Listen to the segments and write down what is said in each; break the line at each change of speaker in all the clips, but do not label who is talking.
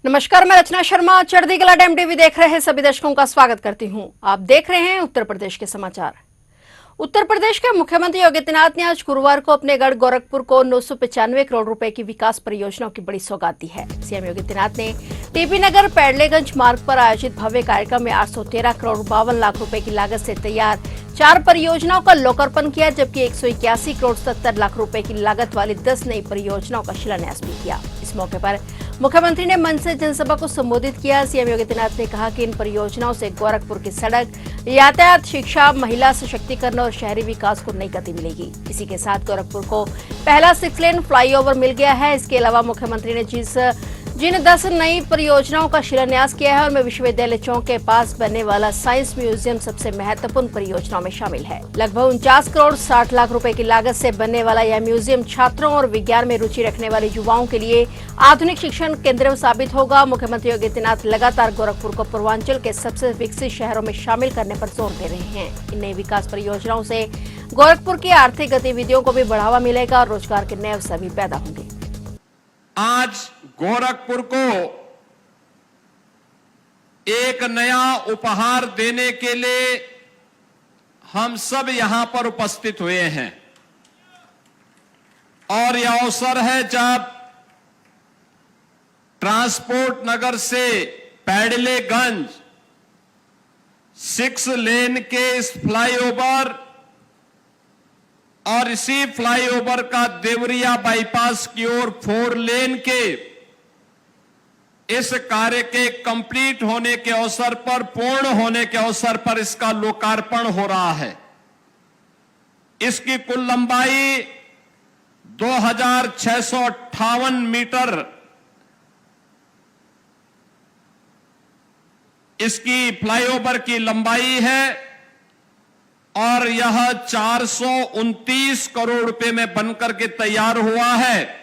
नमस्कार, मैं रचना शर्मा चढ़ती कला टाइम टीवी देख रहे हैं सभी दर्शकों का स्वागत करती हूं। आप देख रहे हैं उत्तर प्रदेश के समाचार। उत्तर प्रदेश के मुख्यमंत्री योगी आदित्यनाथ ने आज गुरुवार को अपने गढ़ गोरखपुर को 995 करोड़ रुपए की विकास परियोजनाओं की बड़ी सौगात दी है। सीएम योगी आदित्यनाथ ने टीपी नगर पैडलेगंज मार्ग पर आयोजित भव्य कार्यक्रम में 813 करोड़ 52 लाख रुपए की लागत से तैयार 4 परियोजनाओं का लोकार्पण किया, जबकि 181 करोड़ 70 लाख रुपए की लागत वाली 10 नई परियोजनाओं का शिलान्यास भी किया। इस मौके पर मुख्यमंत्री ने मंच से जनसभा को संबोधित किया। सीएम योगी आदित्यनाथ ने कहा कि इन परियोजनाओं से गोरखपुर की सड़क, यातायात, शिक्षा, महिला सशक्तिकरण और शहरी विकास को नई गति मिलेगी। इसी के साथ गोरखपुर को पहला 6 लेन फ्लाईओवर मिल गया है। इसके अलावा मुख्यमंत्री ने जिन 10 नई परियोजनाओं का शिलान्यास किया है उनमें विश्वविद्यालय चौक के पास बनने वाला साइंस म्यूजियम सबसे महत्वपूर्ण परियोजनाओं में शामिल है। लगभग 49 करोड़ 60 लाख रुपए की लागत से बनने वाला यह म्यूजियम छात्रों और विज्ञान में रुचि रखने वाले युवाओं के लिए आधुनिक शिक्षण केंद्र साबित होगा। मुख्यमंत्री योगी आदित्यनाथ लगातार गोरखपुर को पूर्वांचल के सबसे विकसित शहरों में शामिल करने पर जोर दे रहे हैं। इन नई विकास परियोजनाओं से गोरखपुर की आर्थिक गतिविधियों को भी बढ़ावा मिलेगा और रोजगार के नए अवसर भी पैदा होंगे।
आज गोरखपुर को एक नया उपहार देने के लिए हम सब यहां पर उपस्थित हुए हैं और यह अवसर है जब ट्रांसपोर्ट नगर से पैडलेगंज 6 लेन के इस फ्लाईओवर और इसी फ्लाईओवर का देवरिया बाईपास की ओर 4 लेन के इस कार्य के कंप्लीट होने के अवसर पर, पूर्ण होने के अवसर पर इसका लोकार्पण हो रहा है। इसकी कुल लंबाई 2658 मीटर इसकी फ्लाईओवर की लंबाई है और यह 429 करोड़ रुपए में बनकर के तैयार हुआ है।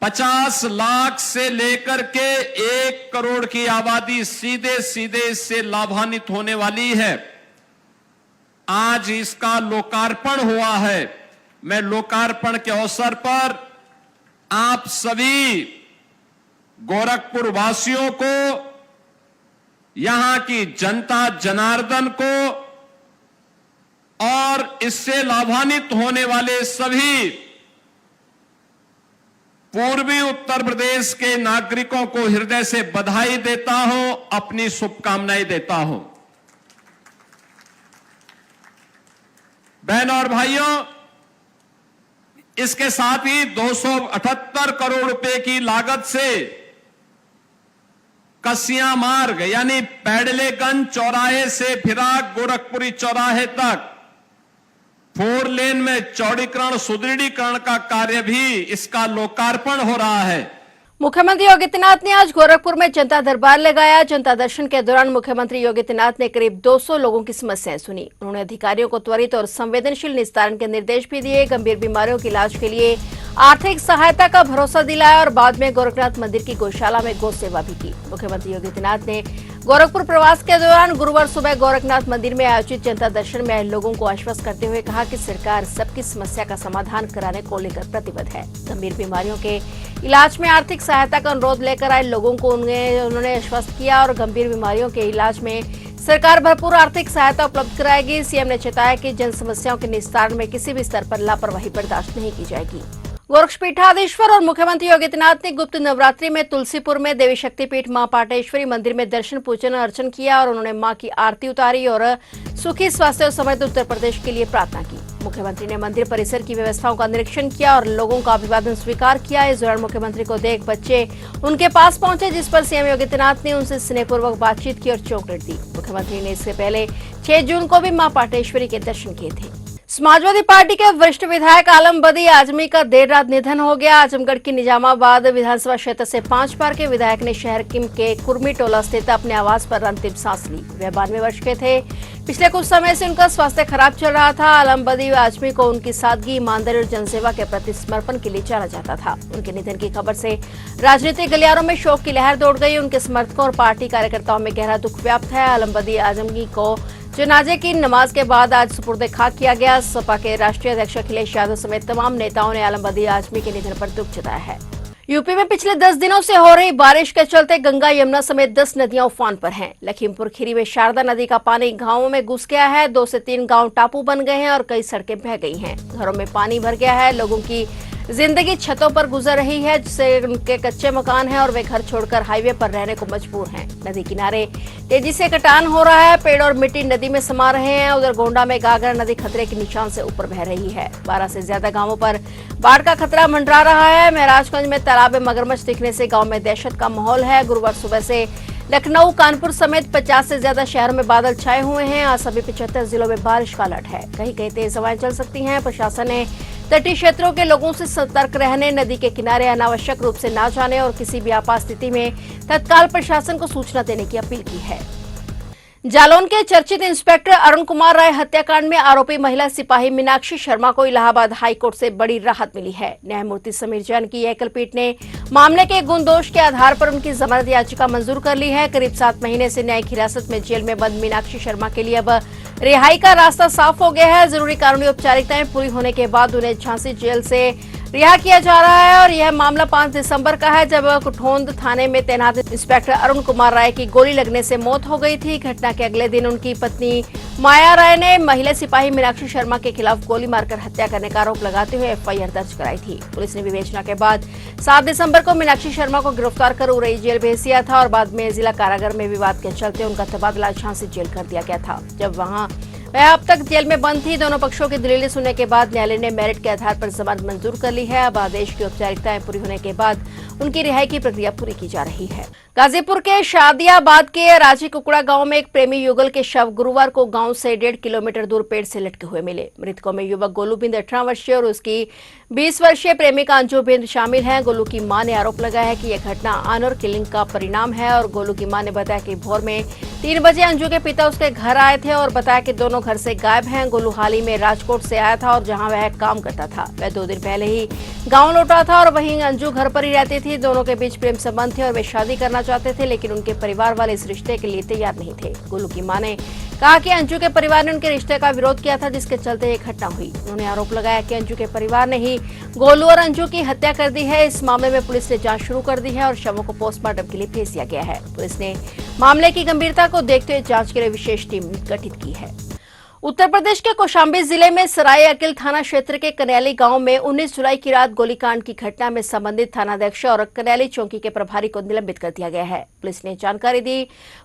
50 लाख से लेकर के 1 करोड़ की आबादी सीधे सीधे इससे लाभान्वित होने वाली है। आज इसका लोकार्पण हुआ है। मैं लोकार्पण के अवसर पर आप सभी गोरखपुर वासियों को, यहां की जनता जनार्दन को और इससे लाभान्वित होने वाले सभी पूर्वी उत्तर प्रदेश के नागरिकों को हृदय से बधाई देता हूं, अपनी शुभकामनाएं देता हूं। बहनों और भाइयों, इसके साथ ही 278 करोड़ रुपए की लागत से कसिया मार्ग यानी पैडलेगंज चौराहे से फिराक गोरखपुरी चौराहे तक 4 लेन में चौड़ीकरण, सुदृढ़ीकरण का कार्य भी इसका लोकार्पण हो रहा है।
मुख्यमंत्री योगी आदित्यनाथ ने आज गोरखपुर में जनता दरबार लगाया। जनता दर्शन के दौरान मुख्यमंत्री योगी आदित्यनाथ ने करीब 200 लोगों की समस्याएं सुनी। उन्होंने अधिकारियों को त्वरित और संवेदनशील निस्तारण के निर्देश भी दिए। गंभीर बीमारियों के इलाज के लिए आर्थिक सहायता का भरोसा दिलाया और बाद में गोरखनाथ मंदिर की गौशाला में गौ सेवा भी की। मुख्यमंत्री योगी आदित्यनाथ ने गोरखपुर प्रवास के दौरान गुरुवार सुबह गोरखनाथ मंदिर में आयोजित जनता दर्शन में आए लोगों को आश्वस्त करते हुए कहा कि सरकार सबकी समस्या का समाधान कराने को लेकर प्रतिबद्ध है। गंभीर बीमारियों के इलाज में आर्थिक सहायता का अनुरोध लेकर आए लोगों को उन्होंने आश्वस्त किया और गंभीर बीमारियों के इलाज में सरकार भरपूर आर्थिक सहायता उपलब्ध कराएगी। सीएम ने चेताया कि जन समस्याओं के निस्तारण में किसी भी स्तर पर लापरवाही बर्दाश्त नहीं की जाएगी। गोरक्षपीठाधीश्वर और मुख्यमंत्री योगी आदित्यनाथ ने गुप्त नवरात्रि में तुलसीपुर में देवी शक्तिपीठ मां पाटेश्वरी मंदिर में दर्शन पूजन अर्चन किया और उन्होंने मां की आरती उतारी और सुखी, स्वास्थ्य और समृद्ध उत्तर प्रदेश के लिए प्रार्थना की। मुख्यमंत्री ने मंदिर परिसर की व्यवस्थाओं का निरीक्षण किया और लोगों का अभिवादन स्वीकार किया। इस दौरान मुख्यमंत्री को देख बच्चे उनके पास पहुंचे, जिस पर सीएम योगी आदित्यनाथ ने उनसे स्नेहपूर्वक बातचीत की और चॉकलेट दी। मुख्यमंत्री ने इससे पहले 6 जून को भी मां पाटेश्वरी के दर्शन किए थे। समाजवादी पार्टी के वरिष्ठ विधायक आलम बदी आजमी का देर रात निधन हो गया। आजमगढ़ की निजामाबाद विधानसभा क्षेत्र से 5 बार के विधायक ने शहर के कुर्मी टोला स्थित अपने आवास पर अंतिम सांस ली। वे 92 वर्ष के थे। पिछले कुछ समय से उनका स्वास्थ्य खराब चल रहा था। आलम बदी आजमी को उनकी सादगी, ईमानदारी और जनसेवा के प्रति समर्पण के लिए जाना जाता था। उनके निधन की खबर से राजनीतिक गलियारों में शोक की लहर दौड़ गई। उनके समर्थकों और पार्टी कार्यकर्ताओं में गहरा दुख व्याप्त है। आलम बदी आजमी को जनाजे की नमाज के बाद आज सुपुर्द खाक किया गया। सपा के राष्ट्रीय अध्यक्ष अखिलेश यादव समेत तमाम नेताओं ने आलम बदी आजमी के निधन पर दुख जताया है। यूपी में पिछले 10 दिनों से हो रही बारिश के चलते गंगा यमुना समेत 10 नदियां उफान पर हैं। लखीमपुर खीरी में शारदा नदी का पानी गांवों में घुस गया है। 2 से 3 गांव टापू बन गए हैं और कई सड़कें बह गई हैं। घरों में पानी भर गया है। लोगों की जिंदगी छतों पर गुजर रही है, जिससे उनके कच्चे मकान हैं और वे घर छोड़कर हाईवे पर रहने को मजबूर हैं। नदी किनारे तेजी से कटान हो रहा है। पेड़ और मिट्टी नदी में समा रहे हैं। उधर गोंडा में गागरा नदी खतरे के निशान से ऊपर बह रही है। 12 से ज्यादा गांवों पर बाढ़ का खतरा मंडरा रहा है। महराजगंज में तालाब में मगरमच्छ दिखने से गांव में दहशत का माहौल है। गुरुवार सुबह से लखनऊ, कानपुर समेत 50 से ज्यादा शहरों में बादल छाए हुए हैं। आज सभी 75 जिलों में बारिश का अलर्ट है। कहीं कहीं तेज हवाएं चल सकती हैं। प्रशासन ने तटीय क्षेत्रों के लोगों से सतर्क रहने, नदी के किनारे अनावश्यक रूप से न जाने और किसी भी आपात स्थिति में तत्काल प्रशासन को सूचना देने की अपील की है। जालौन के चर्चित इंस्पेक्टर अरुण कुमार राय हत्याकांड में आरोपी महिला सिपाही मीनाक्षी शर्मा को इलाहाबाद हाईकोर्ट से बड़ी राहत मिली है। न्यायमूर्ति समीर जैन की एकल पीठ ने मामले के गुण दोष के आधार पर उनकी जमानत याचिका मंजूर कर ली है। करीब 7 महीने से न्यायिक हिरासत में जेल में बंद मीनाक्षी शर्मा के लिए अब रिहाई का रास्ता साफ हो गया है। जरूरी कानूनी औपचारिकताएं पूरी होने के बाद उन्हें झांसी जेल से रिहा किया जा रहा है और यह मामला 5 दिसंबर का है, जब कुठोंद थाने में तैनात इंस्पेक्टर अरुण कुमार राय की गोली लगने से मौत हो गई थी। घटना के अगले दिन उनकी पत्नी माया राय ने महिला सिपाही मीनाक्षी शर्मा के खिलाफ गोली मारकर हत्या करने का आरोप लगाते हुए एफआईआर दर्ज कराई थी। पुलिस ने विवेचना के बाद 7 दिसंबर को मीनाक्षी शर्मा को गिरफ्तार कर उरई जेल भेज दिया था और बाद में जिला कारागार में विवाद के चलते उनका तबादला झांसी जेल कर दिया गया था। जब वहां वह अब तक जेल में बंद थी। दोनों पक्षों की दलीलें सुनने के बाद न्यायालय ने मेरिट के आधार पर जमानत मंजूर कर ली है। अब आदेश की औपचारिकताएं पूरी होने के बाद उनकी रिहाई की प्रक्रिया पूरी की जा रही है। गाजीपुर के शादियाबाद के राजी कुकुड़ा गांव में एक प्रेमी युगल के शव गुरुवार को गांव से 1.5 किलोमीटर दूर पेड़ से लटके हुए मिले। मृतकों में युवक गोलू बिंद 18 वर्षीय और उसकी 20 वर्षीय प्रेमिका अंजू बिंद शामिल हैं। गोलू की मां ने आरोप लगाया है कि यह घटना ऑनर किलिंग का परिणाम है और गोलू की मां ने बताया कि भोर में 3 बजे अंजू के पिता उसके घर आए थे और बताया कि दोनों घर से गायब हैं। गोलू हाल ही में राजकोट से आया था और जहां वह काम करता था। वह 2 दिन पहले ही गांव लौटा था और वहीं अंजू घर पर ही रहती थी। दोनों के बीच प्रेम संबंध थे और वे शादी करना चाहते थे, लेकिन उनके परिवार वाले इस रिश्ते के लिए तैयार नहीं थे। गोलू की मां ने कहा कि अंजू के परिवार ने उनके रिश्ते का विरोध किया था, जिसके चलते ये घटना हुई। उन्होंने आरोप लगाया कि अंजू के परिवार ने ही गोलू और अंजू की हत्या कर दी है। इस मामले में पुलिस ने जांच शुरू कर दी है और शवों को पोस्टमार्टम के लिए भेज दिया गया है। पुलिस ने मामले की गंभीरता को देखते हुए जांच के लिए विशेष टीम गठित की है। उत्तर प्रदेश के कौशाम्बी जिले में सराय अकिल थाना क्षेत्र के कनैली गांव में 19 जुलाई की रात गोलीकांड की घटना में संबंधित थानाध्यक्ष और कनैली चौकी के प्रभारी को निलंबित कर दिया गया है। पुलिस ने जानकारी दी।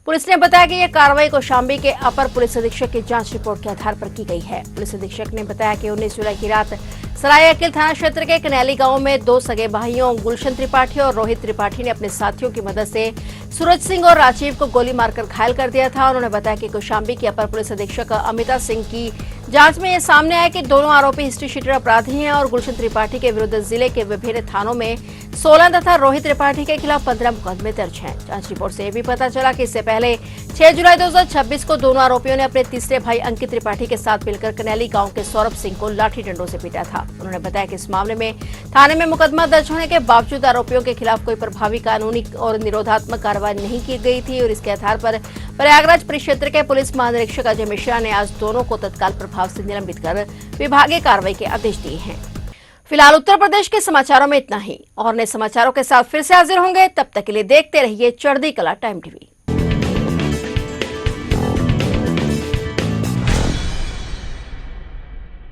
पुलिस ने बताया कि यह कार्रवाई कौशाम्बी के अपर पुलिस अधीक्षक की जांच रिपोर्ट के आधार पर की गई है। पुलिस अधीक्षक ने बताया कि 19 जुलाई की रात सराय अकिल थाना क्षेत्र के कनैली गांव में 2 सगे भाइयों गुलशन त्रिपाठी और रोहित त्रिपाठी ने अपने साथियों की मदद से सूरज सिंह और राजीव को गोली मारकर घायल कर दिया था। उन्होंने बताया कि कौशाम्बी की अपर पुलिस अधीक्षक अमिता सिंह की जांच में यह सामने आया कि दोनों आरोपी हिस्ट्री शीटर अपराधी हैं और गुलशन त्रिपाठी के विरुद्ध जिले के विभिन्न थानों में 16 तथा रोहित त्रिपाठी के खिलाफ 15 मुकदमे दर्ज हैं। जांच रिपोर्ट से यह भी पता चला कि इससे पहले 6 जुलाई 2026 को दोनों आरोपियों ने अपने तीसरे भाई अंकित त्रिपाठी के साथ मिलकर कनैली गांव के सौरभ सिंह को लाठी डंडों से पीटा था। उन्होंने बताया कि इस मामले में थाने में मुकदमा दर्ज होने के बावजूद आरोपियों के खिलाफ कोई प्रभावी कानूनी और निरोधात्मक कार्रवाई नहीं की गई थी और इसके आधार पर प्रयागराज परिक्षेत्र के पुलिस महानिरीक्षक अजय मिश्रा ने आज दोनों को तत्काल प्रभाव से निलंबित कर विभागीय कार्रवाई के आदेश दिए हैं। फिलहाल उत्तर प्रदेश के समाचारों में इतना ही और नए समाचारों के साथ फिर से हाजिर होंगे। तब तक के लिए देखते रहिए चढ़ती कला टाइम टीवी।